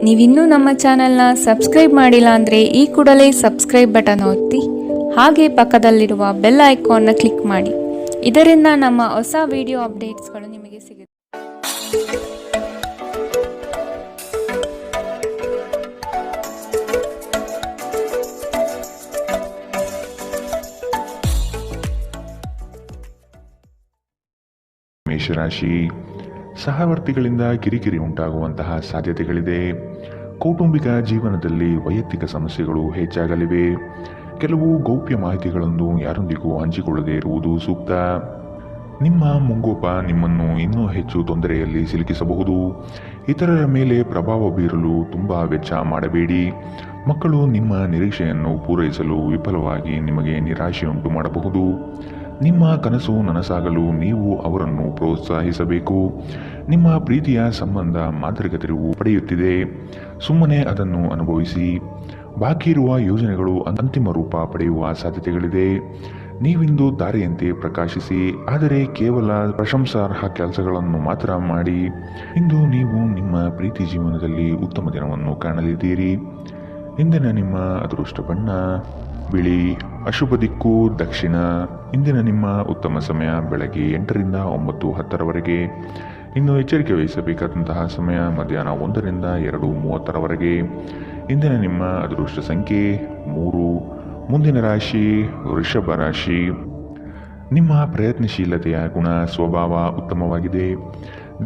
ನೀವಿನ್ನೂ ನಮ್ಮ ಚಾನೆಲ್ನ ಸಬ್ಸ್ಕ್ರೈಬ್ ಮಾಡಿಲ್ಲ ಅಂದರೆ ಈ ಕೂಡಲೇ ಸಬ್ಸ್ಕ್ರೈಬ್ ಬಟನ್ ಒತ್ತಿ ಹಾಗೆ ಪಕ್ಕದಲ್ಲಿರುವ ಬೆಲ್ ಐಕಾನ್ನ ಕ್ಲಿಕ್ ಮಾಡಿ. ಇದರಿಂದ ನಮ್ಮ ಹೊಸ ವಿಡಿಯೋ ಅಪ್ಡೇಟ್ಸ್ಗಳು ನಿಮಗೆ ಸಿಗುತ್ತೆ. ಮೇಷರಾಶಿ, ಸಹವರ್ತಿಗಳಿಂದ ಕಿರಿಕಿರಿ ಉಂಟಾಗುವಂತಹ ಸಾಧ್ಯತೆಗಳಿದೆ. ಕೌಟುಂಬಿಕ ಜೀವನದಲ್ಲಿ ವೈಯಕ್ತಿಕ ಸಮಸ್ಯೆಗಳು ಹೆಚ್ಚಾಗಲಿವೆ. ಕೆಲವು ಗೌಪ್ಯ ಮಾಹಿತಿಗಳನ್ನು ಯಾರೊಂದಿಗೂ ಹಂಚಿಕೊಳ್ಳದೇ ಇರುವುದು ಸೂಕ್ತ. ನಿಮ್ಮ ಮುಂಗೋಪ ನಿಮ್ಮನ್ನು ಇನ್ನೂ ಹೆಚ್ಚು ತೊಂದರೆಯಲ್ಲಿ ಸಿಲುಕಿಸಬಹುದು. ಇತರರ ಮೇಲೆ ಪ್ರಭಾವ ಬೀರಲು ತುಂಬ ವೆಚ್ಚ ಮಾಡಬೇಡಿ. ಮಕ್ಕಳು ನಿಮ್ಮ ನಿರೀಕ್ಷೆಯನ್ನು ಪೂರೈಸಲು ವಿಫಲವಾಗಿ ನಿಮಗೆ ನಿರಾಶೆಯುಂಟು ಮಾಡಬಹುದು. ನಿಮ್ಮ ಕನಸು ನನಸಾಗಲು ನೀವು ಅವರನ್ನು ಪ್ರೋತ್ಸಾಹಿಸಬೇಕು. ನಿಮ್ಮ ಪ್ರೀತಿಯ ಸಂಬಂಧ ಮಾಂತ್ರಿಕ ತಿರುವು ಪಡೆಯುತ್ತಿದೆ. ಸುಮ್ಮನೆ ಅದನ್ನು ಅನುಭವಿಸಿ. ಬಾಕಿ ಇರುವ ಯೋಜನೆಗಳು ಅಂತಿಮ ರೂಪ ಪಡೆಯುವ ಸಾಧ್ಯತೆಗಳಿದೆ. ನೀವಿಂದು ದಾರಿಯಂತೆ ಪ್ರಕಾಶಿಸಿ, ಆದರೆ ಕೇವಲ ಪ್ರಶಂಸಾರ್ಹ ಕೆಲಸಗಳನ್ನು ಮಾತ್ರ ಮಾಡಿ. ಇಂದು ನೀವು ನಿಮ್ಮ ಪ್ರೀತಿ ಜೀವನದಲ್ಲಿ ಉತ್ತಮ ದಿನವನ್ನು ಕಾಣಲಿದ್ದೀರಿ. ಇಂದಿನ ನಿಮ್ಮ ಅದೃಷ್ಟ ಬಣ್ಣ ಬಿಳಿ. ಅಶುಭ ದಿಕ್ಕು ದಕ್ಷಿಣ. ಇಂದಿನ ನಿಮ್ಮ ಉತ್ತಮ ಸಮಯ ಬೆಳಗ್ಗೆ 8ರಿಂದ 9:10ರವರೆಗೆ. ಇನ್ನು ಎಚ್ಚರಿಕೆ ವಹಿಸಬೇಕಾದಂತಹ ಸಮಯ ಮಧ್ಯಾಹ್ನ 1ರಿಂದ 2:30ರವರೆಗೆ. ಇಂದಿನ ನಿಮ್ಮ ಅದೃಷ್ಟ ಸಂಖ್ಯೆ 3. ಮುಂದಿನ ರಾಶಿ ವೃಷಭ ರಾಶಿ. ನಿಮ್ಮ ಪ್ರಯತ್ನಶೀಲತೆಯ ಗುಣ ಸ್ವಭಾವ ಉತ್ತಮವಾಗಿದೆ.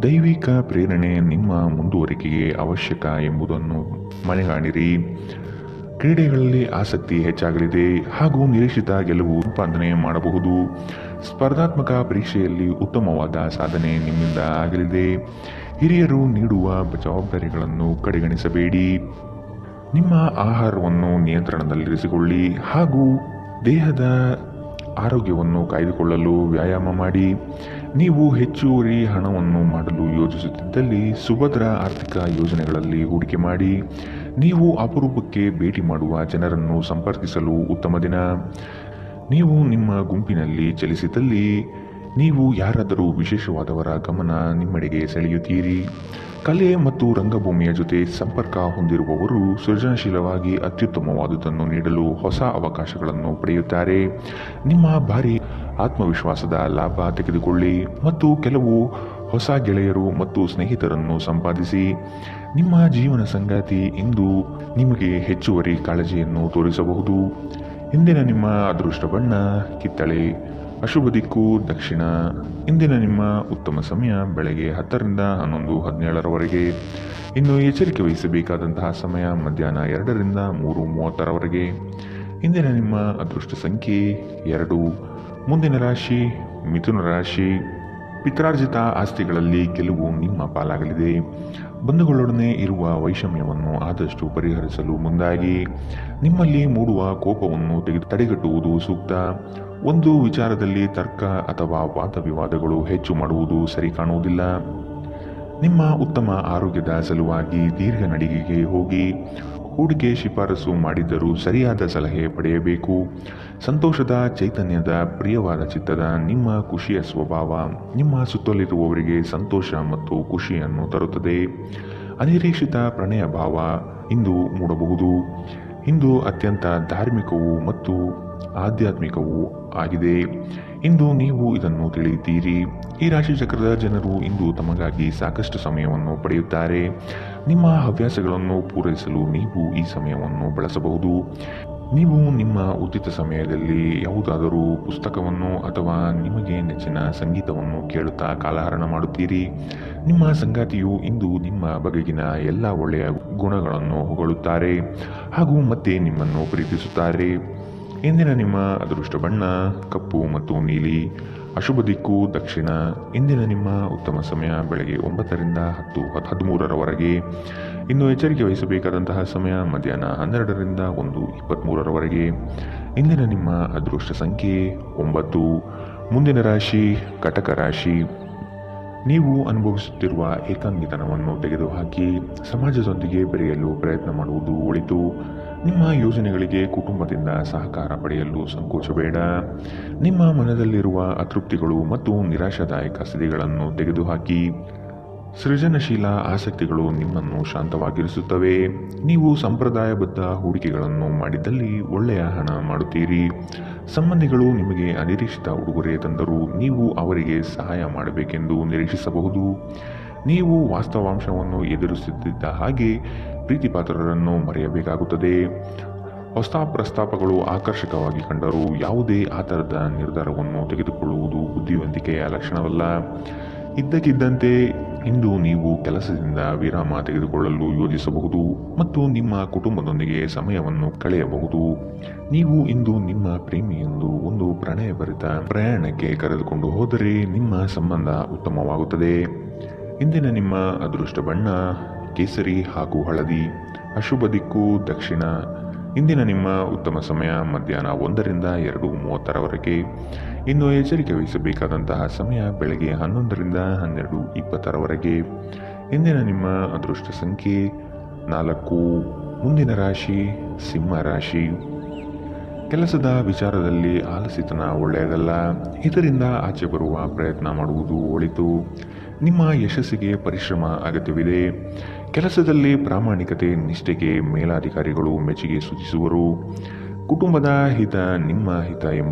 ದೈವಿಕ ಪ್ರೇರಣೆ ನಿಮ್ಮ ಮುಂದುವರಿಕೆಗೆ ಅವಶ್ಯಕ ಎಂಬುದನ್ನು ಮನೆಗಾಣಿರಿ. ಕ್ರೀಡೆಗಳಲ್ಲಿ ಆಸಕ್ತಿ ಹೆಚ್ಚಾಗಲಿದೆ ಹಾಗೂ ನಿರೀಕ್ಷಿತ ಗೆಲುವು ಸಂಪಾದನೆ ಮಾಡಬಹುದು. ಸ್ಪರ್ಧಾತ್ಮಕ ಪರೀಕ್ಷೆಯಲ್ಲಿ ಉತ್ತಮವಾದ ಸಾಧನೆ ನಿಮ್ಮಿಂದ ಆಗಲಿದೆ. ಹಿರಿಯರು ನೀಡುವ ಜವಾಬ್ದಾರಿಗಳನ್ನು ಕಡೆಗಣಿಸಬೇಡಿ. ನಿಮ್ಮ ಆಹಾರವನ್ನು ನಿಯಂತ್ರಣದಲ್ಲಿರಿಸಿಕೊಳ್ಳಿ ಹಾಗೂ ದೇಹದ ಆರೋಗ್ಯವನ್ನು ಕಾಯ್ದುಕೊಳ್ಳಲು ವ್ಯಾಯಾಮ ಮಾಡಿ. ನೀವು ಹೆಚ್ಚುವರಿ ಹಣವನ್ನು ಮಾಡಲು ಯೋಜಿಸುತ್ತಿದ್ದಲ್ಲಿ ಸುಭದ್ರ ಆರ್ಥಿಕ ಯೋಜನೆಗಳಲ್ಲಿ ಹೂಡಿಕೆ ಮಾಡಿ. ನೀವು ಅಪರೂಪಕ್ಕೆ ಭೇಟಿ ಮಾಡುವ ಜನರನ್ನು ಸಂಪರ್ಕಿಸಲು ಉತ್ತಮ ದಿನ. ನೀವು ನಿಮ್ಮ ಗುಂಪಿನಲ್ಲಿ ಚಲಿಸಿದಲ್ಲಿ ನೀವು ಯಾರಾದರೂ ವಿಶೇಷವಾದವರ ಗಮನ ನಿಮ್ಮೆಡೆಗೆ ಸೆಳೆಯುತ್ತೀರಿ. ಕಲೆ ಮತ್ತು ರಂಗಭೂಮಿಯ ಜೊತೆ ಸಂಪರ್ಕ ಹೊಂದಿರುವವರು ಸೃಜನಶೀಲವಾಗಿ ಅತ್ಯುತ್ತಮವಾದುದನ್ನು ನೀಡಲು ಹೊಸ ಅವಕಾಶಗಳನ್ನು ಪಡೆಯುತ್ತಾರೆ. ನಿಮ್ಮ ಭಾರಿ ಆತ್ಮವಿಶ್ವಾಸದ ಲಾಭ ತೆಗೆದುಕೊಳ್ಳಿ ಮತ್ತು ಕೆಲವು ಹೊಸ ಗೆಳೆಯರು ಮತ್ತು ಸ್ನೇಹಿತರನ್ನು ಸಂಪಾದಿಸಿ. ನಿಮ್ಮ ಜೀವನ ಸಂಗಾತಿ ಇಂದು ನಿಮಗೆ ಹೆಚ್ಚುವರಿ ಕಾಳಜಿಯನ್ನು ತೋರಿಸಬಹುದು. ಇಂದಿನ ನಿಮ್ಮ ಅದೃಷ್ಟ ಬಣ್ಣ ಕಿತ್ತಳೆ. ಅಶುಭ ದಿಕ್ಕು ದಕ್ಷಿಣ. ಇಂದಿನ ನಿಮ್ಮ ಉತ್ತಮ ಸಮಯ ಬೆಳಗ್ಗೆ 10ರಿಂದ 11:17ರವರೆಗೆ. ಇನ್ನು ಎಚ್ಚರಿಕೆ ವಹಿಸಬೇಕಾದಂತಹ ಸಮಯ ಮಧ್ಯಾಹ್ನ 2ರಿಂದ 3:30ರವರೆಗೆ. ಇಂದಿನ ನಿಮ್ಮ ಅದೃಷ್ಟ ಸಂಖ್ಯೆ 2. ಮುಂದಿನ ರಾಶಿ ಮಿಥುನ ರಾಶಿ. ಪಿತ್ರಾರ್ಜಿತ ಆಸ್ತಿಗಳಲ್ಲಿ ಗೆಲುವು ನಿಮ್ಮ ಪಾಲಾಗಲಿದೆ. ಬಂಧುಗಳೊಡನೆ ಇರುವ ವೈಷಮ್ಯವನ್ನು ಆದಷ್ಟು ಪರಿಹರಿಸಲು ಮುಂದಾಗಿ. ನಿಮ್ಮಲ್ಲಿ ಮೂಡುವ ಕೋಪವನ್ನು ತಡೆಗಟ್ಟುವುದು ಸೂಕ್ತ. ಒಂದು ವಿಚಾರದಲ್ಲಿ ತರ್ಕ ಅಥವಾ ವಾದವಿವಾದಗಳು ಹೆಚ್ಚು ಮಾಡುವುದು ಸರಿ ಕಾಣುವುದಿಲ್ಲ. ನಿಮ್ಮ ಉತ್ತಮ ಆರೋಗ್ಯದ ಸಲುವಾಗಿ ದೀರ್ಘ ನಡಿಗೆಗೆ ಹೋಗಿ. ಹೂಡಿಕೆ ಶಿಫಾರಸು ಮಾಡಿದ್ದರೂ ಸರಿಯಾದ ಸಲಹೆ ಪಡೆಯಬೇಕು. ಸಂತೋಷದ ಚೈತನ್ಯದ ಪ್ರಿಯವಾದ ಚಿತ್ತದ ನಿಮ್ಮ ಖುಷಿಯ ಸ್ವಭಾವ ನಿಮ್ಮ ಸುತ್ತಲಿರುವವರಿಗೆ ಸಂತೋಷ ಮತ್ತು ಖುಷಿಯನ್ನು ತರುತ್ತದೆ. ಅನಿರೀಕ್ಷಿತ ಪ್ರಣಯ ಭಾವ ಇಂದು ಮೂಡಬಹುದು. ಇಂದು ಅತ್ಯಂತ ಧಾರ್ಮಿಕವೂ ಮತ್ತು ಆಧ್ಯಾತ್ಮಿಕವೂ ಆಗಿದೆ. ಇಂದು ನೀವು ಇದನ್ನು ತಿಳಿಯುತ್ತೀರಿ. ಈ ರಾಶಿ ಚಕ್ರದ ಜನರು ಇಂದು ತಮಗಾಗಿ ಸಾಕಷ್ಟು ಸಮಯವನ್ನು ಪಡೆಯುತ್ತಾರೆ. ನಿಮ್ಮ ಹವ್ಯಾಸಗಳನ್ನು ಪೂರೈಸಲು ನೀವು ಈ ಸಮಯವನ್ನು ಬಳಸಬಹುದು. ನೀವು ನಿಮ್ಮ ಉಚಿತ ಸಮಯದಲ್ಲಿ ಯಾವುದಾದರೂ ಪುಸ್ತಕವನ್ನು ಅಥವಾ ನಿಮಗೆ ನೆಚ್ಚಿನ ಸಂಗೀತವನ್ನು ಕೇಳುತ್ತಾ ಕಾಲಹರಣ ಮಾಡುತ್ತೀರಿ. ನಿಮ್ಮ ಸಂಗಾತಿಯು ಇಂದು ನಿಮ್ಮ ಬಗೆಗಿನ ಎಲ್ಲ ಒಳ್ಳೆಯ ಗುಣಗಳನ್ನು ಹೊಗಳುತ್ತಾರೆ ಹಾಗೂ ಮತ್ತೆ ನಿಮ್ಮನ್ನು ಪ್ರೀತಿಸುತ್ತಾರೆ. ಇಂದಿನ ನಿಮ್ಮ ಅದೃಷ್ಟ ಬಣ್ಣ ಕಪ್ಪು ಮತ್ತು ನೀಲಿ. ಅಶುಭ ದಿಕ್ಕು ದಕ್ಷಿಣ. ಇಂದಿನ ನಿಮ್ಮ ಉತ್ತಮ ಸಮಯ ಬೆಳಗ್ಗೆ 9ರಿಂದ 10:13ರವರೆಗೆ. ಇನ್ನು ಎಚ್ಚರಿಕೆ ವಹಿಸಬೇಕಾದಂತಹ ಸಮಯ ಮಧ್ಯಾಹ್ನ 12ರಿಂದ 1:23ರವರೆಗೆ. ಇಂದಿನ ನಿಮ್ಮ ಅದೃಷ್ಟ ಸಂಖ್ಯೆ 9. ಮುಂದಿನ ರಾಶಿ ಕಟಕ ರಾಶಿ. ನೀವು ಅನುಭವಿಸುತ್ತಿರುವ ಏಕಾಂಗಿತನವನ್ನು ತೆಗೆದುಹಾಕಿ ಸಮಾಜದೊಂದಿಗೆ ಬೆರೆಯಲು ಪ್ರಯತ್ನ ಮಾಡುವುದು ಒಳಿತು. ನಿಮ್ಮ ಯೋಜನೆಗಳಿಗೆ ಕುಟುಂಬದಿಂದ ಸಹಕಾರ ಪಡೆಯಲು ಸಂಕೋಚಬೇಡ. ನಿಮ್ಮ ಮನದಲ್ಲಿರುವ ಅತೃಪ್ತಿಗಳು ಮತ್ತು ನಿರಾಶಾದಾಯಕ ಸ್ಥಿತಿಗಳನ್ನು ತೆಗೆದುಹಾಕಿ. ಸೃಜನಶೀಲ ಆಸಕ್ತಿಗಳು ನಿಮ್ಮನ್ನು ಶಾಂತವಾಗಿರಿಸುತ್ತವೆ. ನೀವು ಸಂಪ್ರದಾಯಬದ್ಧ ಹೂಡಿಕೆಗಳನ್ನು ಮಾಡಿದ್ದಲ್ಲಿ ಒಳ್ಳೆಯ ಹಣ ಮಾಡುತ್ತೀರಿ. ಸಂಬಂಧಿಗಳು ನಿಮಗೆ ಅನಿರೀಕ್ಷಿತ ಉಡುಗೊರೆ ತಂದರೂ ನೀವು ಅವರಿಗೆ ಸಹಾಯ ಮಾಡಬೇಕೆಂದು ನಿರೀಕ್ಷಿಸಬಹುದು. ನೀವು ವಾಸ್ತವಾಂಶವನ್ನು ಎದುರಿಸುತ್ತಿದ್ದ ಹಾಗೆ ಪ್ರೀತಿಪಾತ್ರರನ್ನು ಮರೆಯಬೇಕಾಗುತ್ತದೆ. ಹೊಸ ಪ್ರಸ್ತಾಪಗಳು ಆಕರ್ಷಕವಾಗಿ ಕಂಡರೂ ಯಾವುದೇ ಆತರದ ನಿರ್ಧಾರವನ್ನು ತೆಗೆದುಕೊಳ್ಳುವುದು ಬುದ್ಧಿವಂತಿಕೆಯ ಲಕ್ಷಣವಲ್ಲ. ಇದ್ದಕ್ಕಿದ್ದಂತೆ ಇಂದು ನೀವು ಕೆಲಸದಿಂದ ವಿರಾಮ ತೆಗೆದುಕೊಳ್ಳಲು ಯೋಜಿಸಬಹುದು ಮತ್ತು ನಿಮ್ಮ ಕುಟುಂಬದೊಂದಿಗೆ ಸಮಯವನ್ನು ಕಳೆಯಬಹುದು. ನೀವು ಇಂದು ನಿಮ್ಮ ಪ್ರೇಮಿಯೊಂದು ಒಂದು ಪ್ರಣಯಭರಿತ ಪ್ರಯಾಣಕ್ಕೆ ಕರೆದುಕೊಂಡು ಹೋದರೆ ನಿಮ್ಮ ಸಂಬಂಧ ಉತ್ತಮವಾಗುತ್ತದೆ. ಇಂದಿನ ನಿಮ್ಮ ಅದೃಷ್ಟ ಬಣ್ಣ ಕೇಸರಿ ಹಾಗೂ ಹಳದಿ. ಅಶುಭ ದಿಕ್ಕು ದಕ್ಷಿಣ. ಇಂದಿನ ನಿಮ್ಮ ಉತ್ತಮ ಸಮಯ ಮಧ್ಯಾಹ್ನ 1ರಿಂದ 2:30ರವರೆಗೆ. ಇನ್ನು ಎಚ್ಚರಿಕೆ ವಹಿಸಬೇಕಾದಂತಹ ಸಮಯ ಬೆಳಗ್ಗೆ 11ರಿಂದ 12:20ರವರೆಗೆ. ಇಂದಿನ ನಿಮ್ಮ ಅದೃಷ್ಟ ಸಂಖ್ಯೆ 4. ಮುಂದಿನ ರಾಶಿ ಸಿಂಹ ರಾಶಿ. ಕೆಲಸದ ವಿಚಾರದಲ್ಲಿ ಆಲಸ್ಯತನ ಒಳ್ಳೆಯದಲ್ಲ. ಇದರಿಂದ ಆಚೆ ಬರುವ ಪ್ರಯತ್ನ ಮಾಡುವುದು ಒಳಿತು. ನಿಮ್ಮ ಯಶಸ್ಸಿಗೆ ಪರಿಶ್ರಮ ಅಗತ್ಯವಿದೆ. ಕೆಲಸದಲ್ಲಿ ಪ್ರಾಮಾಣಿಕತೆ ನಿಷ್ಠೆಗೆ ಮೇಲಾಧಿಕಾರಿಗಳು ಮೆಚ್ಚುಗೆ ಸೂಚಿಸುವರು. ಕುಟುಂಬದ ಹಿತ ನಿಮ್ಮ ಹಿತ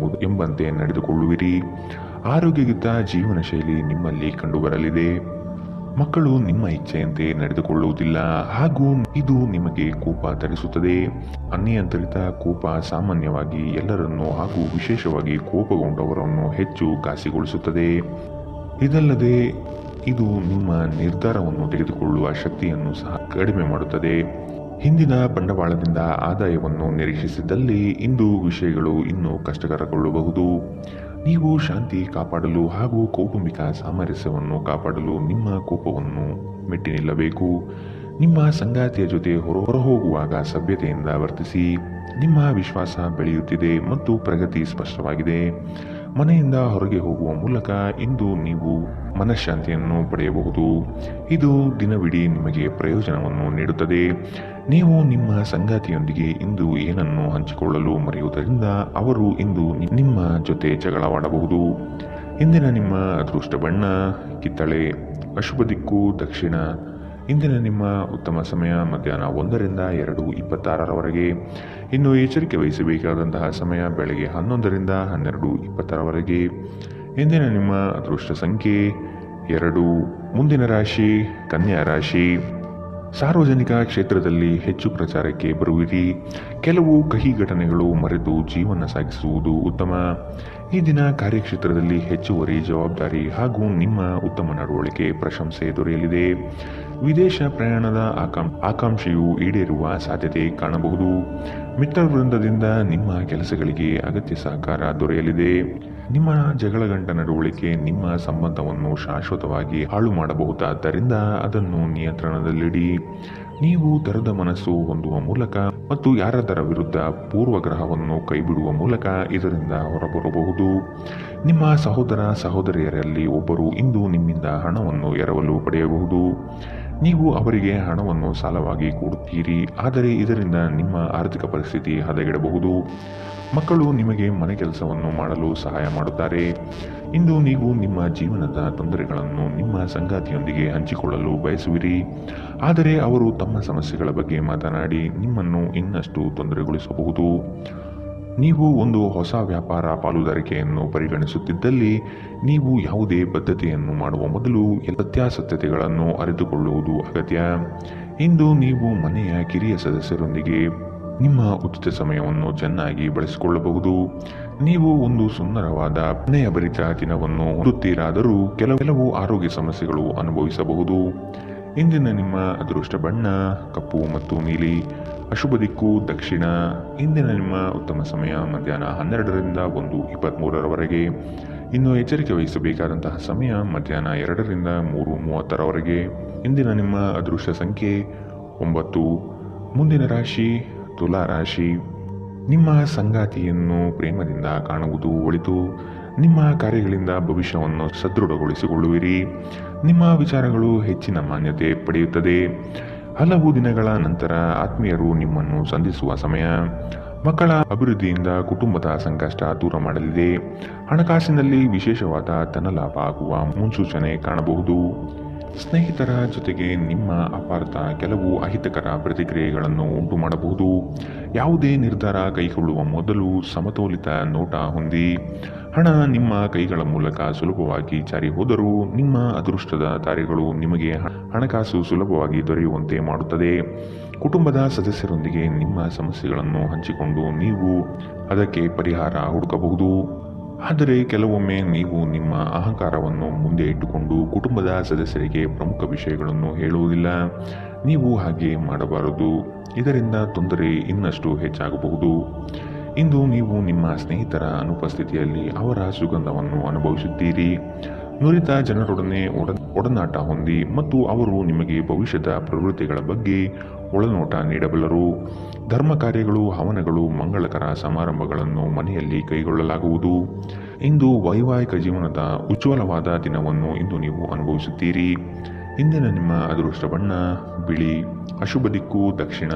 ಎಂಬಂತೆ ನಡೆದುಕೊಳ್ಳುವಿರಿ. ಆರೋಗ್ಯಯುತ ಜೀವನ ಶೈಲಿ ನಿಮ್ಮಲ್ಲಿ ಕಂಡುಬರಲಿದೆ. ಮಕ್ಕಳು ನಿಮ್ಮ ಇಚ್ಛೆಯಂತೆ ನಡೆದುಕೊಳ್ಳುವುದಿಲ್ಲ ಹಾಗೂ ಇದು ನಿಮಗೆ ಕೋಪ ತರಿಸುತ್ತದೆ. ಅನಿಯಂತ್ರಿತ ಕೋಪ ಸಾಮಾನ್ಯವಾಗಿ ಎಲ್ಲರನ್ನೂ ಹಾಗೂ ವಿಶೇಷವಾಗಿ ಕೋಪಗೊಂಡವರನ್ನು ಹೆಚ್ಚು ಘಾಸಿಗೊಳಿಸುತ್ತದೆ. ಇದಲ್ಲದೆ ಇದು ನಿಮ್ಮ ನಿರ್ಧಾರವನ್ನು ತೆಗೆದುಕೊಳ್ಳುವ ಶಕ್ತಿಯನ್ನು ಸಹ ಕಡಿಮೆ ಮಾಡುತ್ತದೆ. ಹಿಂದಿನ ಬಂಡವಾಳದಿಂದ ಆದಾಯವನ್ನು ನಿರೀಕ್ಷಿಸಿದ್ದಲ್ಲಿ ಇಂದು ವಿಷಯಗಳು ಇನ್ನೂ ಕಷ್ಟಕರಗೊಳ್ಳಬಹುದು. ನೀವು ಶಾಂತಿ ಕಾಪಾಡಲು ಹಾಗೂ ಕೌಟುಂಬಿಕ ಸಾಮರಸ್ಯವನ್ನು ಕಾಪಾಡಲು ನಿಮ್ಮ ಕೋಪವನ್ನು ಮೆಟ್ಟಿ ನಿಲ್ಲಬೇಕು. ನಿಮ್ಮ ಸಂಗಾತಿಯ ಜೊತೆ ಹೊರಹೋಗುವಾಗ ಸಭ್ಯತೆಯಿಂದ ವರ್ತಿಸಿ. ನಿಮ್ಮ ವಿಶ್ವಾಸ ಬೆಳೆಯುತ್ತಿದೆ ಮತ್ತು ಪ್ರಗತಿ ಸ್ಪಷ್ಟವಾಗಿದೆ. ಮನೆಯಿಂದ ಹೊರಗೆ ಹೋಗುವ ಮೂಲಕ ಇಂದು ನೀವು ಮನಃಶಾಂತಿಯನ್ನು ಪಡೆಯಬಹುದು. ಇದು ದಿನವಿಡೀ ನಿಮಗೆ ಪ್ರಯೋಜನವನ್ನು ನೀಡುತ್ತದೆ. ನೀವು ನಿಮ್ಮ ಸಂಗಾತಿಯೊಂದಿಗೆ ಇಂದು ಏನನ್ನು ಹಂಚಿಕೊಳ್ಳಲು ಮರೆಯುವುದರಿಂದ ಅವರು ಇಂದು ನಿಮ್ಮ ಜೊತೆ ಜಗಳವಾಡಬಹುದು. ಇಂದಿನ ನಿಮ್ಮ ಅದೃಷ್ಟ ಬಣ್ಣ ಕಿತ್ತಳೆ. ಅಶುಭ ದಿಕ್ಕು ದಕ್ಷಿಣ. ಇಂದಿನ ನಿಮ್ಮ ಉತ್ತಮ ಸಮಯ ಮಧ್ಯಾಹ್ನ 1ರಿಂದ 2:26ರವರೆಗೆ. ಇನ್ನು ಎಚ್ಚರಿಕೆ ವಹಿಸಬೇಕಾದಂತಹ ಸಮಯ ಬೆಳಗ್ಗೆ 11ರಿಂದ 12:20ರವರೆಗೆ. ಇಂದಿನ ನಿಮ್ಮ ಅದೃಷ್ಟ ಸಂಖ್ಯೆ 2. ಮುಂದಿನ ರಾಶಿ ಕನ್ಯಾ ರಾಶಿ. ಸಾರ್ವಜನಿಕ ಕ್ಷೇತ್ರದಲ್ಲಿ ಹೆಚ್ಚು ಪ್ರಚಾರಕ್ಕೆ ಬರುವಿರಿ. ಕೆಲವು ಕಹಿ ಘಟನೆಗಳು ಮರೆತು ಜೀವನ ಸಾಗಿಸುವುದು ಉತ್ತಮ. ಈ ದಿನ ಕಾರ್ಯಕ್ಷೇತ್ರದಲ್ಲಿ ಹೆಚ್ಚುವರಿ ಜವಾಬ್ದಾರಿ ಹಾಗೂ ನಿಮ್ಮ ಉತ್ತಮ ನಡವಳಿಕೆ ಪ್ರಶಂಸೆ ದೊರೆಯಲಿದೆ. ವಿದೇಶ ಪ್ರಯಾಣದ ಆಕಾಂಕ್ಷೆಯು ಈಡೇರುವ ಸಾಧ್ಯತೆ ಕಾಣಬಹುದು. ಮಿತ್ರ ವೃಂದದಿಂದ ನಿಮ್ಮ ಕೆಲಸಗಳಿಗೆ ಅಗತ್ಯ ಸಹಕಾರ ದೊರೆಯಲಿದೆ. ನಿಮ್ಮ ಜಗಳಗಂಟ ನಡವಳಿಕೆ ನಿಮ್ಮ ಸಂಬಂಧವನ್ನು ಶಾಶ್ವತವಾಗಿ ಹಾಳು ಮಾಡಬಹುದಾದ್ದರಿಂದ ಅದನ್ನು ನಿಯಂತ್ರಣದಲ್ಲಿಡಿ. ನೀವು ತೆರೆದ ಮನಸ್ಸು ಹೊಂದುವ ಮೂಲಕ ಮತ್ತು ಯಾರದರ ವಿರುದ್ಧ ಪೂರ್ವಗ್ರಹವನ್ನು ಕೈಬಿಡುವ ಮೂಲಕ ಇದರಿಂದ ಹೊರಬರಬಹುದು. ನಿಮ್ಮ ಸಹೋದರ ಸಹೋದರಿಯರಲ್ಲಿ ಒಬ್ಬರು ಇಂದು ನಿಮ್ಮಿಂದ ಹಣವನ್ನು ಎರವಲು ಪಡೆಯಬಹುದು. ನೀವು ಅವರಿಗೆ ಹಣವನ್ನು ಸಾಲವಾಗಿ ಕೊಡುತ್ತೀರಿ, ಆದರೆ ಇದರಿಂದ ನಿಮ್ಮ ಆರ್ಥಿಕ ಪರಿಸ್ಥಿತಿ ಹದಗೆಡಬಹುದು. ಮಕ್ಕಳು ನಿಮಗೆ ಮನೆ ಕೆಲಸವನ್ನು ಮಾಡಲು ಸಹಾಯ ಮಾಡುತ್ತಾರೆ. ಇಂದು ನೀವು ನಿಮ್ಮ ಜೀವನದ ತೊಂದರೆಗಳನ್ನು ನಿಮ್ಮ ಸಂಗಾತಿಯೊಂದಿಗೆ ಹಂಚಿಕೊಳ್ಳಲು ಬಯಸುವಿರಿ, ಆದರೆ ಅವರು ತಮ್ಮ ಸಮಸ್ಯೆಗಳ ಬಗ್ಗೆ ಮಾತನಾಡಿ ನಿಮ್ಮನ್ನು ಇನ್ನಷ್ಟು ತೊಂದರೆಗೊಳಿಸಬಹುದು. ನೀವು ಒಂದು ಹೊಸ ವ್ಯಾಪಾರ ಪಾಲುದಾರಿಕೆಯನ್ನು ಪರಿಗಣಿಸುತ್ತಿದ್ದಲ್ಲಿ ನೀವು ಯಾವುದೇ ಬದ್ಧತೆಯನ್ನು ಮಾಡುವ ಮೊದಲು ಸತ್ಯಾಸತ್ಯತೆಗಳನ್ನು ಅರಿತುಕೊಳ್ಳುವುದು ಅಗತ್ಯ. ಇಂದು ನೀವು ಮನೆಯ ಕಿರಿಯ ಸದಸ್ಯರೊಂದಿಗೆ ನಿಮ್ಮ ಉಚಿತ ಸಮಯವನ್ನು ಚೆನ್ನಾಗಿ ಬಳಸಿಕೊಳ್ಳಬಹುದು. ನೀವು ಒಂದು ಸುಂದರವಾದ ಸ್ನೇಹಭರಿತ ದಿನವನ್ನು ಹೊಂದುತ್ತೀರಾದರೂ ಕೆಲವು ಆರೋಗ್ಯ ಸಮಸ್ಯೆಗಳು ಅನುಭವಿಸಬಹುದು. ಇಂದಿನ ನಿಮ್ಮ ಅದೃಷ್ಟ ಬಣ್ಣ ಕಪ್ಪು ಮತ್ತು ನೀಲಿ. ಅಶುಭ ದಿಕ್ಕು ದಕ್ಷಿಣ. ಇಂದಿನ ನಿಮ್ಮ ಉತ್ತಮ ಸಮಯ ಮಧ್ಯಾಹ್ನ 12ರಿಂದ 1:23ರವರೆಗೆ. ಇನ್ನು ಎಚ್ಚರಿಕೆ ವಹಿಸಬೇಕಾದಂತಹ ಸಮಯ ಮಧ್ಯಾಹ್ನ 2ರಿಂದ 3:30ರವರೆಗೆ. ಇಂದಿನ ನಿಮ್ಮ ಅದೃಷ್ಟ ಸಂಖ್ಯೆ 9. ಮುಂದಿನ ರಾಶಿ ತುಲಾ ರಾಶಿ. ನಿಮ್ಮ ಸಂಗಾತಿಯನ್ನು ಪ್ರೇಮದಿಂದ ಕಾಣುವುದು ಒಳಿತು. ನಿಮ್ಮ ಕಾರ್ಯಗಳಿಂದ ಭವಿಷ್ಯವನ್ನು ಸದೃಢಗೊಳಿಸಿಕೊಳ್ಳುವಿರಿ. ನಿಮ್ಮ ವಿಚಾರಗಳು ಹೆಚ್ಚಿನ ಮಾನ್ಯತೆ ಪಡೆಯುತ್ತದೆ. ಹಲವು ದಿನಗಳ ನಂತರ ಆತ್ಮೀಯರು ನಿಮ್ಮನ್ನು ಸಂಧಿಸುವ ಸಮಯ. ಮಕ್ಕಳ ಅಭಿವೃದ್ಧಿಯಿಂದ ಕುಟುಂಬದ ಸಂಕಷ್ಟ ದೂರ ಮಾಡಲಿದೆ. ಹಣಕಾಸಿನಲ್ಲಿ ವಿಶೇಷವಾದ ಧನಲಾಭ ಆಗುವ ಮುನ್ಸೂಚನೆ ಕಾಣಬಹುದು. ಸ್ನೇಹಿತರ ಜೊತೆಗೆ ನಿಮ್ಮ ಅಪಾರ್ಥ ಕೆಲವು ಅಹಿತಕರ ಪ್ರತಿಕ್ರಿಯೆಗಳನ್ನು ಉಂಟು ಮಾಡಬಹುದು. ಯಾವುದೇ ನಿರ್ಧಾರ ಕೈಗೊಳ್ಳುವ ಮೊದಲು ಸಮತೋಲಿತ ನೋಟ ಹೊಂದಿ. ಹಣ ನಿಮ್ಮ ಕೈಗಳ ಮೂಲಕ ಸುಲಭವಾಗಿ ಜಾರಿ ಹೋದರೂ ನಿಮ್ಮ ಅದೃಷ್ಟದ ತಾರೆಗಳು ನಿಮಗೆ ಹಣಕಾಸು ಸುಲಭವಾಗಿ ದೊರೆಯುವಂತೆ ಮಾಡುತ್ತದೆ. ಕುಟುಂಬದ ಸದಸ್ಯರೊಂದಿಗೆ ನಿಮ್ಮ ಸಮಸ್ಯೆಗಳನ್ನು ಹಂಚಿಕೊಂಡು ನೀವು ಅದಕ್ಕೆ ಪರಿಹಾರ ಹುಡುಕಬಹುದು. ಆದರೆ ಕೆಲವೊಮ್ಮೆ ನೀವು ನಿಮ್ಮ ಅಹಂಕಾರವನ್ನು ಮುಂದೆ ಇಟ್ಟುಕೊಂಡು ಕುಟುಂಬದ ಸದಸ್ಯರಿಗೆ ಪ್ರಮುಖ ವಿಷಯಗಳನ್ನು ಹೇಳುವುದಿಲ್ಲ. ನೀವು ಹಾಗೆ ಮಾಡಬಾರದು. ಇದರಿಂದ ತೊಂದರೆ ಇನ್ನಷ್ಟು ಹೆಚ್ಚಾಗಬಹುದು. ಇಂದು ನೀವು ನಿಮ್ಮ ಸ್ನೇಹಿತರ ಅನುಪಸ್ಥಿತಿಯಲ್ಲಿ ಅವರ ಸುಗಂಧವನ್ನು ಅನುಭವಿಸುತ್ತೀರಿ. ನುರಿತ ಜನರೊಡನೆ ಒಡನಾಟ ಹೊಂದಿ ಮತ್ತು ಅವರು ನಿಮಗೆ ಭವಿಷ್ಯದ ಪ್ರವೃತ್ತಿಗಳ ಬಗ್ಗೆ ಒಳನೋಟ ನೀಡಬಲ್ಲರು. ಧರ್ಮ ಕಾರ್ಯಗಳು, ಹವನಗಳು, ಮಂಗಳಕರ ಸಮಾರಂಭಗಳನ್ನು ಮನೆಯಲ್ಲಿ ಕೈಗೊಳ್ಳಲಾಗುವುದು. ಇಂದು ವೈವಾಹಿಕ ಜೀವನದ ಉಜ್ವಲವಾದ ದಿನವನ್ನು ಇಂದು ನೀವು ಅನುಭವಿಸುತ್ತೀರಿ. ಇಂದಿನ ನಿಮ್ಮ ಅದೃಷ್ಟ ಬಣ್ಣ ಬಿಳಿ, ಅಶುಭ ದಿಕ್ಕು ದಕ್ಷಿಣ.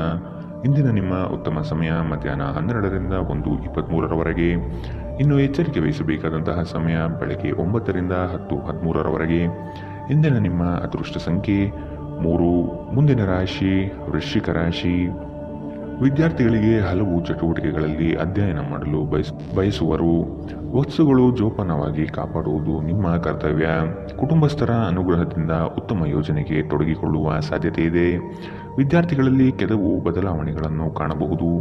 ಇಂದಿನ ನಿಮ್ಮ ಉತ್ತಮ ಸಮಯ ಮಧ್ಯಾಹ್ನ 12ರಿಂದ 1:23ರವರೆಗೆ. ಇನ್ನು ಎಚ್ಚರಿಕೆ ವಹಿಸಬೇಕಾದಂತಹ ಸಮಯ ಬೆಳಗ್ಗೆ 9ರಿಂದ 10:13ರವರೆಗೆ. ಇಂದಿನ ನಿಮ್ಮ ಅದೃಷ್ಟ ಸಂಖ್ಯೆ 3. ಮುಂದಿನ ರಾಶಿ ವೃಶ್ಚಿಕ ರಾಶಿ. ವಿದ್ಯಾರ್ಥಿಗಳಿಗೆ ಹಲವು ಚಟುವಟಿಕೆಗಳಲ್ಲಿ ಅಧ್ಯಯನ ಮಾಡಲು ಬಯಸುವರು. ವಸ್ತುಗಳು ಜೋಪಾನವಾಗಿ ಕಾಪಾಡುವುದು ನಿಮ್ಮ ಕರ್ತವ್ಯ. ಕುಟುಂಬಸ್ಥರ ಅನುಗ್ರಹದಿಂದ ಉತ್ತಮ ಯೋಜನೆಗೆ ತೊಡಗಿಕೊಳ್ಳುವ ಸಾಧ್ಯತೆ ಇದೆ. ವಿದ್ಯಾರ್ಥಿಗಳಲ್ಲಿ ಕೆಲವು ಬದಲಾವಣೆಗಳನ್ನು ಕಾಣಬಹುದು.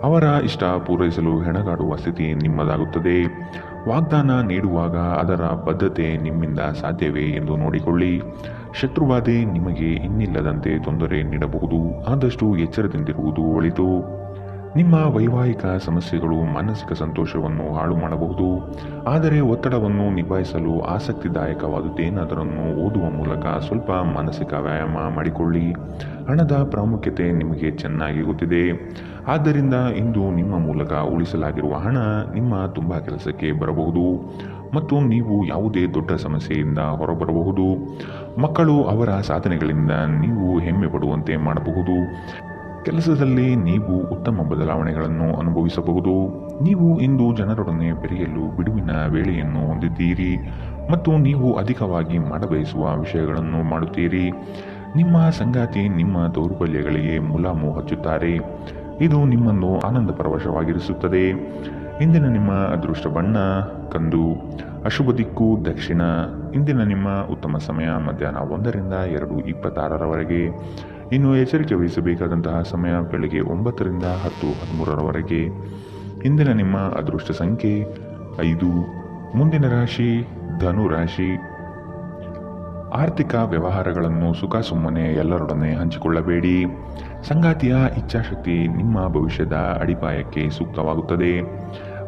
ಅವರ ಇಷ್ಟ ಪೂರೈಸಲು ಹೆಣಗಾಡುವ ಸ್ಥಿತಿ ನಿಮ್ಮದಾಗುತ್ತದೆ. ವಾಗ್ದಾನ ನೀಡುವಾಗ ಅದರ ಬದ್ಧತೆ ನಿಮ್ಮಿಂದ ಸಾಧ್ಯವೇ ಎಂದು ನೋಡಿಕೊಳ್ಳಿ. ಶತ್ರುಬಾಧೆ ನಿಮಗೆ ಇನ್ನಿಲ್ಲದಂತೆ ತೊಂದರೆ ನೀಡಬಹುದು. ಆದಷ್ಟು ಎಚ್ಚರದಿಂದಿರುವುದು ಒಳಿತು. ನಿಮ್ಮ ವೈವಾಹಿಕ ಸಮಸ್ಯೆಗಳು ಮಾನಸಿಕ ಸಂತೋಷವನ್ನು ಹಾಳು ಮಾಡಬಹುದು. ಆದರೆ ಒತ್ತಡವನ್ನು ನಿಭಾಯಿಸಲು ಆಸಕ್ತಿದಾಯಕವಾದುದೇನಾದರನ್ನು ಓದುವ ಮೂಲಕ ಸ್ವಲ್ಪ ಮಾನಸಿಕ ವ್ಯಾಯಾಮ ಮಾಡಿಕೊಳ್ಳಿ. ಹಣದ ಪ್ರಾಮುಖ್ಯತೆ ನಿಮಗೆ ಚೆನ್ನಾಗಿ ಗೊತ್ತಿದೆ. ಆದ್ದರಿಂದ ಇಂದು ನಿಮ್ಮ ಮೂಲಕ ಉಳಿಸಲಾಗಿರುವ ಹಣ ನಿಮ್ಮ ತುಂಬ ಕೆಲಸಕ್ಕೆ ಬರಬಹುದು ಮತ್ತು ನೀವು ಯಾವುದೇ ದೊಡ್ಡ ಸಮಸ್ಯೆಯಿಂದ ಹೊರಬರಬಹುದು. ಮಕ್ಕಳು ಅವರ ಸಾಧನೆಗಳಿಂದ ನೀವು ಹೆಮ್ಮೆ ಪಡುವಂತೆ ಮಾಡಬಹುದು. ಕೆಲಸದಲ್ಲಿ ನೀವು ಉತ್ತಮ ಬದಲಾವಣೆಗಳನ್ನು ಅನುಭವಿಸಬಹುದು. ನೀವು ಇಂದು ಜನರೊಡನೆ ಬೆರೆಯಲು ಬಿಡುವಿನ ವೇಳೆಯನ್ನು ಹೊಂದಿದ್ದೀರಿ ಮತ್ತು ನೀವು ಅಧಿಕವಾಗಿ ಮಾಡಬಯಸುವ ವಿಷಯಗಳನ್ನು ಮಾಡುತ್ತೀರಿ. ನಿಮ್ಮ ಸಂಗಾತಿ ನಿಮ್ಮ ದೌರ್ಬಲ್ಯಗಳಿಗೆ ಮುಲಾಮು ಹಚ್ಚುತ್ತಾರೆ. ಇದು ನಿಮ್ಮನ್ನು ಆನಂದ ಪರವಶವಾಗಿರಿಸುತ್ತದೆ. ಇಂದಿನ ನಿಮ್ಮ ಅದೃಷ್ಟ ಬಣ್ಣ ಕಂದು, ಅಶುಭ ದಿಕ್ಕು ದಕ್ಷಿಣ. ಇಂದಿನ ನಿಮ್ಮ ಉತ್ತಮ ಸಮಯ ಮಧ್ಯಾಹ್ನ 1ರಿಂದ 2:26ರವರೆಗೆ. ಇನ್ನು ಎಚ್ಚರಿಕೆ ವಹಿಸಬೇಕಾದಂತಹ ಸಮಯ ಬೆಳಗ್ಗೆ 9ರಿಂದ 10:13ರವರೆಗೆ. ಇಂದಿನ ನಿಮ್ಮ ಅದೃಷ್ಟ ಸಂಖ್ಯೆ 5. ಮುಂದಿನ ರಾಶಿ ಧನು ರಾಶಿ. ಆರ್ಥಿಕ ವ್ಯವಹಾರಗಳನ್ನು ಸುಮ್ಮನೆ ಎಲ್ಲರೊಡನೆ ಹಂಚಿಕೊಳ್ಳಬೇಡಿ. ಸಂಗಾತಿಯ ಇಚ್ಛಾಶಕ್ತಿ ನಿಮ್ಮ ಭವಿಷ್ಯದ ಅಡಿಪಾಯಕ್ಕೆ ಸೂಕ್ತವಾಗುತ್ತದೆ.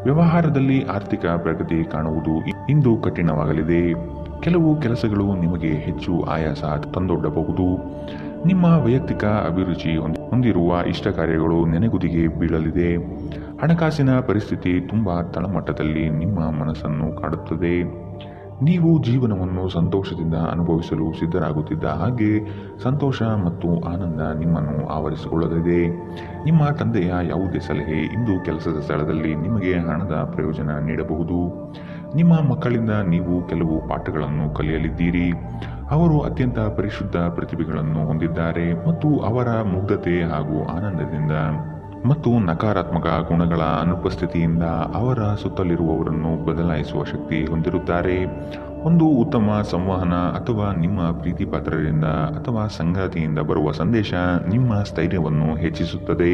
ವ್ಯವಹಾರದಲ್ಲಿ ಆರ್ಥಿಕ ಪ್ರಗತಿ ಕಾಣುವುದು ಇಂದು ಕಠಿಣವಾಗಲಿದೆ. ಕೆಲವು ಕೆಲಸಗಳು ನಿಮಗೆ ಹೆಚ್ಚು ಆಯಾಸ ತಂದೊಡ್ಡಬಹುದು. ನಿಮ್ಮ ವೈಯಕ್ತಿಕ ಅಭಿರುಚಿ ಹೊಂದಿರುವ ಇಷ್ಟ ಕಾರ್ಯಗಳು ನೆನೆಗುದಿಗೆ ಬೀಳಲಿದೆ. ಹಣಕಾಸಿನ ಪರಿಸ್ಥಿತಿ ತುಂಬ ತಳಮಟ್ಟದಲ್ಲಿ ನಿಮ್ಮ ಮನಸ್ಸನ್ನು ಕಾಡುತ್ತದೆ. ನೀವು ಜೀವನವನ್ನು ಸಂತೋಷದಿಂದ ಅನುಭವಿಸಲು ಸಿದ್ಧರಾಗುತ್ತಿದ್ದ ಹಾಗೆ ಸಂತೋಷ ಮತ್ತು ಆನಂದ ನಿಮ್ಮನ್ನು ಆವರಿಸಿಕೊಳ್ಳಲಿದೆ. ನಿಮ್ಮ ತಂದೆಯ ಯಾವುದೇ ಸಲಹೆ ಇಂದು ಕೆಲಸದ ಸ್ಥಳದಲ್ಲಿ ನಿಮಗೆ ಹಣದ ಪ್ರಯೋಜನ ನೀಡಬಹುದು. ನಿಮ್ಮ ಮಕ್ಕಳಿಂದ ನೀವು ಕೆಲವು ಪಾಠಗಳನ್ನು ಕಲಿಯಲಿದ್ದೀರಿ. ಅವರು ಅತ್ಯಂತ ಪರಿಶುದ್ಧ ಪ್ರತಿಭೆಗಳನ್ನು ಹೊಂದಿದ್ದಾರೆ ಮತ್ತು ಅವರ ಮುಗ್ಧತೆ ಹಾಗೂ ಆನಂದದಿಂದ ಮತ್ತು ನಕಾರಾತ್ಮಕ ಗುಣಗಳ ಅನುಪಸ್ಥಿತಿಯಿಂದ ಅವರ ಸುತ್ತಲಿರುವವರನ್ನು ಬದಲಾಯಿಸುವ ಶಕ್ತಿ ಹೊಂದಿರುತ್ತಾರೆ. ಒಂದು ಉತ್ತಮ ಸಂವಹನ ಅಥವಾ ನಿಮ್ಮ ಪ್ರೀತಿಪಾತ್ರರಿಂದ ಅಥವಾ ಸಂಗಾತಿಯಿಂದ ಬರುವ ಸಂದೇಶ ನಿಮ್ಮ ಸ್ಥೈರ್ಯವನ್ನು ಹೆಚ್ಚಿಸುತ್ತದೆ.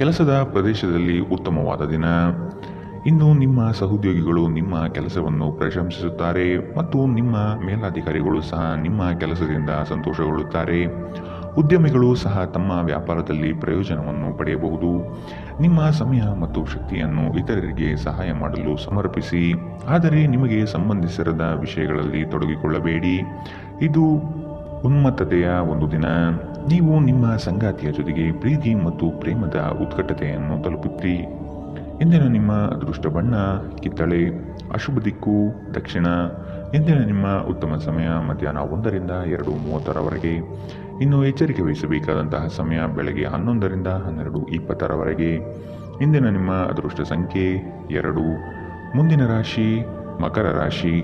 ಕೆಲಸದ ಪ್ರದೇಶದಲ್ಲಿ ಉತ್ತಮವಾದ ದಿನ. ಇನ್ನು ನಿಮ್ಮ ಸಹೋದ್ಯೋಗಿಗಳು ನಿಮ್ಮ ಕೆಲಸವನ್ನು ಪ್ರಶಂಸಿಸುತ್ತಾರೆ ಮತ್ತು ನಿಮ್ಮ ಮೇಲಾಧಿಕಾರಿಗಳು ಸಹ ನಿಮ್ಮ ಕೆಲಸದಿಂದ ಸಂತೋಷಗೊಳ್ಳುತ್ತಾರೆ. ಉದ್ಯಮಿಗಳು ಸಹ ತಮ್ಮ ವ್ಯಾಪಾರದಲ್ಲಿ ಪ್ರಯೋಜನವನ್ನು ಪಡೆಯಬಹುದು. ನಿಮ್ಮ ಸಮಯ ಮತ್ತು ಶಕ್ತಿಯನ್ನು ಇತರರಿಗೆ ಸಹಾಯ ಮಾಡಲು ಸಮರ್ಪಿಸಿ, ಆದರೆ ನಿಮಗೆ ಸಂಬಂಧಿಸಿರದ ವಿಷಯಗಳಲ್ಲಿ ತೊಡಗಿಕೊಳ್ಳಬೇಡಿ. ಇದು ಉನ್ಮತ್ತತೆಯ ಒಂದು ದಿನ. ನೀವು ನಿಮ್ಮ ಸಂಗಾತಿಯ ಜೊತೆಗೆ ಪ್ರೀತಿ ಮತ್ತು ಪ್ರೇಮದ ಉತ್ಕಟತೆಯನ್ನು ತಲುಪುತ್ತೀರಿ. ಇಂದಿನ ನಿಮ್ಮ ಅದೃಷ್ಟ ಬಣ್ಣ ಕಿತ್ತಳೆ, ಅಶುಭ ದಿಕ್ಕು ದಕ್ಷಿಣ. ಇಂದಿನ ನಿಮ್ಮ ಉತ್ತಮ ಸಮಯ ಮಧ್ಯಾಹ್ನ 1ರಿಂದ 2:30ರವರೆಗೆ. ಇನ್ನು ಎಚ್ಚರಿಕೆ ವಹಿಸಬೇಕಾದಂತಹ ಸಮಯ ಬೆಳಗ್ಗೆ 11ರಿಂದ 12:20ರವರೆಗೆ. ಇಂದಿನ ನಿಮ್ಮ ಅದೃಷ್ಟ ಸಂಖ್ಯೆ 2. ಮುಂದಿನ ರಾಶಿ ಮಕರ ರಾಶಿ.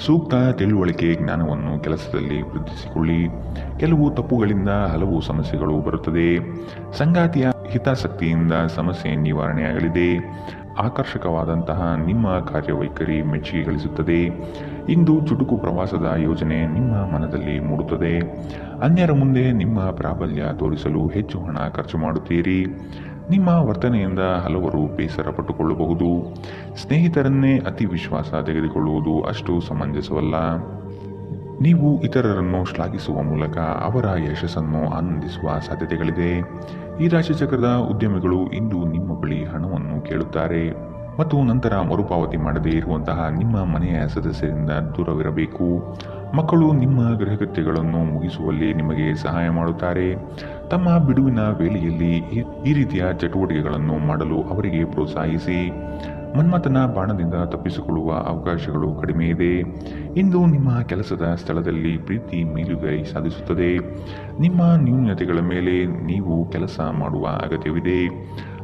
ಸೂಕ್ತ ತಿಳುವಳಿಕೆ ಜ್ಞಾನವನ್ನು ಕೆಲಸದಲ್ಲಿ ವೃದ್ಧಿಸಿಕೊಳ್ಳಿ. ಕೆಲವು ತಪ್ಪುಗಳಿಂದ ಹಲವು ಸಮಸ್ಯೆಗಳು ಬರುತ್ತದೆ. ಸಂಗಾತಿಯ ಹಿತಾಸಕ್ತಿಯಿಂದ ಸಮಸ್ಯೆ ನಿವಾರಣೆಯಾಗಲಿದೆ. ಆಕರ್ಷಕವಾದಂತಹ ನಿಮ್ಮ ಕಾರ್ಯವೈಖರಿ ಮೆಚ್ಚುಗೆ ಗಳಿಸುತ್ತದೆ. ಇಂದು ಚುಟುಕು ಪ್ರವಾಸದ ಯೋಜನೆ ನಿಮ್ಮ ಮನದಲ್ಲಿ ಮೂಡುತ್ತದೆ. ಅನ್ಯರ ಮುಂದೆ ನಿಮ್ಮ ಪ್ರಾಬಲ್ಯ ತೋರಿಸಲು ಹೆಚ್ಚು ಹಣ ಖರ್ಚು ಮಾಡುತ್ತೀರಿ. ನಿಮ್ಮ ವರ್ತನೆಯಿಂದ ಹಲವರು ಬೇಸರ ಪಟ್ಟುಕೊಳ್ಳಬಹುದು. ಸ್ನೇಹಿತರನ್ನೇ ಅತಿ ವಿಶ್ವಾಸ ತೆಗೆದುಕೊಳ್ಳುವುದು ಅಷ್ಟು ಸಮಂಜಸವಲ್ಲ. ನೀವು ಇತರರನ್ನು ಶ್ಲಾಘಿಸುವ ಮೂಲಕ ಅವರ ಯಶಸ್ಸನ್ನು ಆನಂದಿಸುವ ಸಾಧ್ಯತೆಗಳಿದೆ. ಈ ರಾಶಿಚಕ್ರದ ಉದ್ಯಮಿಗಳು ಇಂದು ನಿಮ್ಮ ಬಳಿ ಹಣವನ್ನು ಕೇಳುತ್ತಾರೆ ಮತ್ತು ನಂತರ ಮರುಪಾವತಿ ಮಾಡದೇ ಇರುವಂತಹ ನಿಮ್ಮ ಮನೆಯ ಸದಸ್ಯರಿಂದ ದೂರವಿರಬೇಕು. ಮಕ್ಕಳು ನಿಮ್ಮ ಗೃಹಕೃತ್ಯಗಳನ್ನು ಮುಗಿಸುವಲ್ಲಿ ನಿಮಗೆ ಸಹಾಯ ಮಾಡುತ್ತಾರೆ. ತಮ್ಮ ಬಿಡುವಿನ ವೇಳೆಯಲ್ಲಿ ಈ ರೀತಿಯ ಚಟುವಟಿಕೆಗಳನ್ನು ಮಾಡಲು ಅವರಿಗೆ ಪ್ರೋತ್ಸಾಹಿಸಿ. ಮನ್ಮಥನ ಬಾಣದಿಂದ ತಪ್ಪಿಸಿಕೊಳ್ಳುವ ಅವಕಾಶಗಳು ಕಡಿಮೆ ಇದೆ. ಇಂದು ನಿಮ್ಮ ಕೆಲಸದ ಸ್ಥಳದಲ್ಲಿ ಪ್ರೀತಿ ಮೇಲುಗೈ ಸಾಧಿಸುತ್ತದೆ. ನಿಮ್ಮ ನ್ಯೂನತೆಗಳ ಮೇಲೆ ನೀವು ಕೆಲಸ ಮಾಡುವ ಅಗತ್ಯವಿದೆ.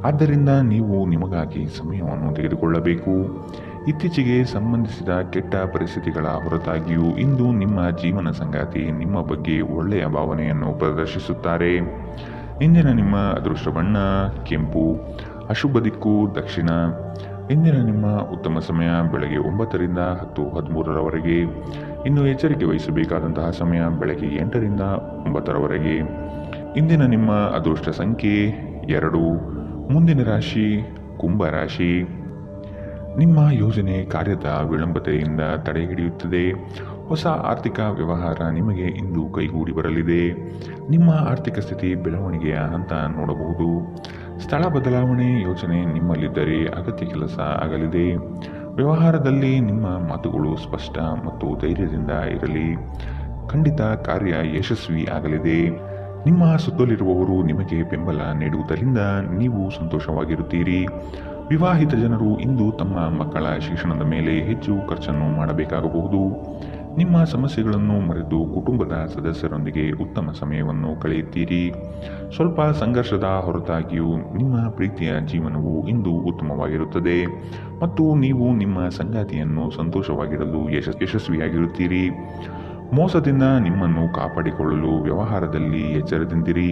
ಆದ್ದರಿಂದ ನೀವು ನಿಮಗಾಗಿ ಸಮಯವನ್ನು ತೆಗೆದುಕೊಳ್ಳಬೇಕು. ಇತ್ತೀಚೆಗೆ ಸಂಬಂಧಿಸಿದ ಕೆಟ್ಟ ಪರಿಸ್ಥಿತಿಗಳ ಹೊರತಾಗಿಯೂ ಇಂದು ನಿಮ್ಮ ಜೀವನ ಸಂಗಾತಿ ನಿಮ್ಮ ಬಗ್ಗೆ ಒಳ್ಳೆಯ ಭಾವನೆಯನ್ನು ಪ್ರದರ್ಶಿಸುತ್ತಾರೆ. ಇಂದಿನ ನಿಮ್ಮ ಅದೃಷ್ಟ ಬಣ್ಣ ಕೆಂಪು, ಅಶುಭ ದಿಕ್ಕು ದಕ್ಷಿಣ. ಇಂದಿನ ನಿಮ್ಮ ಉತ್ತಮ ಸಮಯ ಬೆಳಗ್ಗೆ 9ರಿಂದ 10:13ರವರೆಗೆ. ಇನ್ನು ಎಚ್ಚರಿಕೆ ವಹಿಸಬೇಕಾದಂತಹ ಸಮಯ ಬೆಳಗ್ಗೆ 8ರಿಂದ 9ರವರೆಗೆ. ಇಂದಿನ ನಿಮ್ಮ ಅದೃಷ್ಟ ಸಂಖ್ಯೆ 2. ಮುಂದಿನ ರಾಶಿ ಕುಂಭ ರಾಶಿ. ನಿಮ್ಮ ಯೋಜನೆ ಕಾರ್ಯದ ವಿಳಂಬತೆಯಿಂದ ತಡೆ ಹಿಡಿಯುತ್ತದೆ. ಹೊಸ ಆರ್ಥಿಕ ವ್ಯವಹಾರ ನಿಮಗೆ ಇಂದು ಕೈಗೂಡಿ ಬರಲಿದೆ. ನಿಮ್ಮ ಆರ್ಥಿಕ ಸ್ಥಿತಿ ಬೆಳವಣಿಗೆಯ ಹಂತ ನೋಡಬಹುದು. ಸ್ಥಳ ಬದಲಾವಣೆ ಯೋಜನೆ ನಿಮ್ಮಲ್ಲಿದ್ದರೆ ಅಗತ್ಯ ಕೆಲಸ ಆಗಲಿದೆ. ವ್ಯವಹಾರದಲ್ಲಿ ನಿಮ್ಮ ಮಾತುಗಳು ಸ್ಪಷ್ಟ ಮತ್ತು ಧೈರ್ಯದಿಂದ ಇರಲಿ. ಖಂಡಿತ ಕಾರ್ಯ ಯಶಸ್ವಿ ಆಗಲಿದೆ. ನಿಮ್ಮ ಸುತ್ತಲಿರುವವರು ನಿಮಗೆ ಬೆಂಬಲ ನೀಡುವುದರಿಂದ ನೀವು ಸಂತೋಷವಾಗಿರುತ್ತೀರಿ. ವಿವಾಹಿತ ಜನರು ಇಂದು ತಮ್ಮ ಮಕ್ಕಳ ಶಿಕ್ಷಣದ ಮೇಲೆ ಹೆಚ್ಚು ಖರ್ಚನ್ನು ಮಾಡಬೇಕಾಗಬಹುದು. ನಿಮ್ಮ ಸಮಸ್ಯೆಗಳನ್ನು ಮರೆತು ಕುಟುಂಬದ ಸದಸ್ಯರೊಂದಿಗೆ ಉತ್ತಮ ಸಮಯವನ್ನು ಕಳೆಯುತ್ತೀರಿ. ಸ್ವಲ್ಪ ಸಂಘರ್ಷದ ಹೊರತಾಗಿಯೂ ನಿಮ್ಮ ಪ್ರೀತಿಯ ಜೀವನವು ಇಂದು ಉತ್ತಮವಾಗಿರುತ್ತದೆ ಮತ್ತು ನೀವು ನಿಮ್ಮ ಸಂಗಾತಿಯನ್ನು ಸಂತೋಷವಾಗಿಡಲು ಯಶಸ್ವಿಯಾಗಿರುತ್ತೀರಿ. ಮೋಸದಿಂದ ನಿಮ್ಮನ್ನು ಕಾಪಾಡಿಕೊಳ್ಳಲು ವ್ಯವಹಾರದಲ್ಲಿ ಎಚ್ಚರದಿಂದಿರಿ.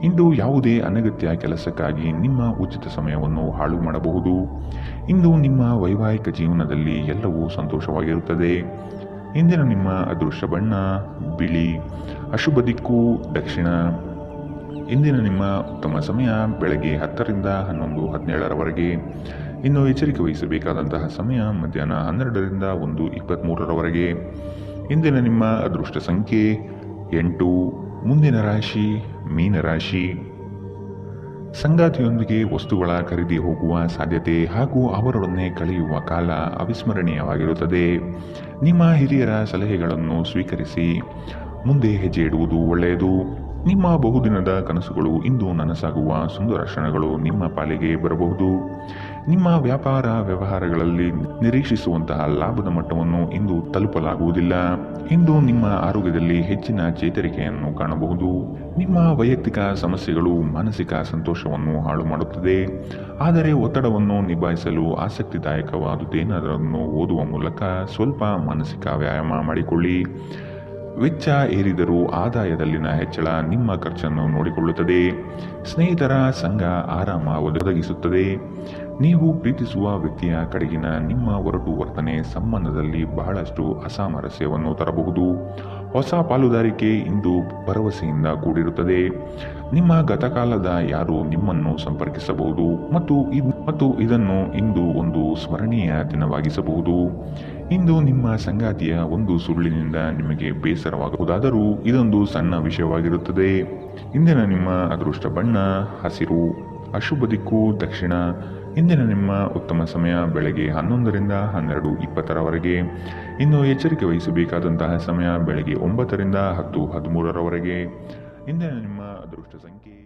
ಇಂದು ಯಾವುದೇ ಅನಗತ್ಯ ಕೆಲಸಕ್ಕಾಗಿ ನಿಮ್ಮ ಉಚಿತ ಸಮಯವನ್ನು ಹಾಳು ಮಾಡಬಹುದು. ಇಂದು ನಿಮ್ಮ ವೈವಾಹಿಕ ಜೀವನದಲ್ಲಿ ಎಲ್ಲವೂ ಸಂತೋಷವಾಗಿರುತ್ತದೆ. ಇಂದಿನ ನಿಮ್ಮ ಅದೃಷ್ಟ ಬಣ್ಣ ಬಿಳಿ, ಅಶುಭ ದಿಕ್ಕು ದಕ್ಷಿಣ. ಇಂದಿನ ನಿಮ್ಮ ಉತ್ತಮ ಸಮಯ ಬೆಳಗ್ಗೆ 10ರಿಂದ 11:17ರವರೆಗೆ. ಇನ್ನು ಎಚ್ಚರಿಕೆ ವಹಿಸಬೇಕಾದಂತಹ ಸಮಯ ಮಧ್ಯಾಹ್ನ 12ರಿಂದ 1:23ರವರೆಗೆ. ಇಂದಿನ ನಿಮ್ಮ ಅದೃಷ್ಟ ಸಂಖ್ಯೆ 8. ಮುಂದಿನ ರಾಶಿ ಮೀನರಾಶಿ. ಸಂಗಾತಿಯೊಂದಿಗೆ ವಸ್ತುಗಳ ಖರೀದಿ ಹೋಗುವ ಸಾಧ್ಯತೆ ಹಾಗೂ ಅವರೊಡನೆ ಕಳೆಯುವ ಕಾಲ ಅವಿಸ್ಮರಣೀಯವಾಗಿರುತ್ತದೆ. ನಿಮ್ಮ ಹಿರಿಯರ ಸಲಹೆಗಳನ್ನು ಸ್ವೀಕರಿಸಿ ಮುಂದೆ ಹೆಜ್ಜೆ ಇಡುವುದು ಒಳ್ಳೆಯದು. ನಿಮ್ಮ ಬಹುದಿನದ ಕನಸುಗಳು ಇಂದು ನನಸಾಗುವ ಸುಂದರ ಕ್ಷಣಗಳು ನಿಮ್ಮ ಪಾಲಿಗೆ ಬರಬಹುದು. ನಿಮ್ಮ ವ್ಯಾಪಾರ ವ್ಯವಹಾರಗಳಲ್ಲಿ ನಿರೀಕ್ಷಿಸುವಂತಹ ಲಾಭದ ಮಟ್ಟವನ್ನು ಇಂದು ತಲುಪಲಾಗುವುದಿಲ್ಲ. ಇಂದು ನಿಮ್ಮ ಆರೋಗ್ಯದಲ್ಲಿ ಹೆಚ್ಚಿನ ಚೇತರಿಕೆಯನ್ನು ಕಾಣಬಹುದು. ನಿಮ್ಮ ವೈಯಕ್ತಿಕ ಸಮಸ್ಯೆಗಳು ಮಾನಸಿಕ ಸಂತೋಷವನ್ನು ಹಾಳು ಮಾಡುತ್ತದೆ. ಆದರೆ ಒತ್ತಡವನ್ನು ನಿಭಾಯಿಸಲು ಆಸಕ್ತಿದಾಯಕವಾದುದೇನಾದರನ್ನು ಓದುವ ಮೂಲಕ ಸ್ವಲ್ಪ ಮಾನಸಿಕ ವ್ಯಾಯಾಮ ಮಾಡಿಕೊಳ್ಳಿ. ವೆಚ್ಚ ಏರಿದರೂ ಆದಾಯದಲ್ಲಿನ ಹೆಚ್ಚಳ ನಿಮ್ಮ ಖರ್ಚನ್ನು ನೋಡಿಕೊಳ್ಳುತ್ತದೆ. ಸ್ನೇಹಿತರ ಸಂಘ ಆರಾಮ ಒದಗಿಸುತ್ತದೆ. ನೀವು ಪ್ರೀತಿಸುವ ವ್ಯಕ್ತಿಯ ಕಡೆಗಿನ ನಿಮ್ಮ ಒರಟು ವರ್ತನೆ ಸಂಬಂಧದಲ್ಲಿ ಬಹಳಷ್ಟು ಅಸಾಮರಸ್ಯವನ್ನು ತರಬಹುದು. ಹೊಸ ಪಾಲುದಾರಿಕೆ ಇಂದು ಭರವಸೆಯಿಂದ ಕೂಡಿರುತ್ತದೆ. ನಿಮ್ಮ ಗತಕಾಲದ ಯಾರು ನಿಮ್ಮನ್ನು ಸಂಪರ್ಕಿಸಬಹುದು ಮತ್ತು ಇದನ್ನು ಇಂದು ಒಂದು ಸ್ಮರಣೀಯ ದಿನವಾಗಿಸಬಹುದು. ಇಂದು ನಿಮ್ಮ ಸಂಗಾತಿಯ ಒಂದು ಸುಳ್ಳಿನಿಂದ ನಿಮಗೆ ಬೇಸರವಾಗಬಹುದಾದರೂ ಇದೊಂದು ಸಣ್ಣ ವಿಷಯವಾಗಿರುತ್ತದೆ. ಇಂದಿನ ನಿಮ್ಮ ಅದೃಷ್ಟ ಬಣ್ಣ ಹಸಿರು, ಅಶುಭ ದಿಕ್ಕು ದಕ್ಷಿಣ. ಇಂದಿನ ನಿಮ್ಮ ಉತ್ತಮ ಸಮಯ ಬೆಳಗ್ಗೆ 11ರಿಂದ 12:20ರವರೆಗೆ. ಇನ್ನು ಎಚ್ಚರಿಕೆ ವಹಿಸಬೇಕಾದಂತಹ ಸಮಯ ಬೆಳಗ್ಗೆ 9ರಿಂದ 10:13ರವರೆಗೆ. ಇಂದಿನ ನಿಮ್ಮ ಅದೃಷ್ಟ ಸಂಖ್ಯೆ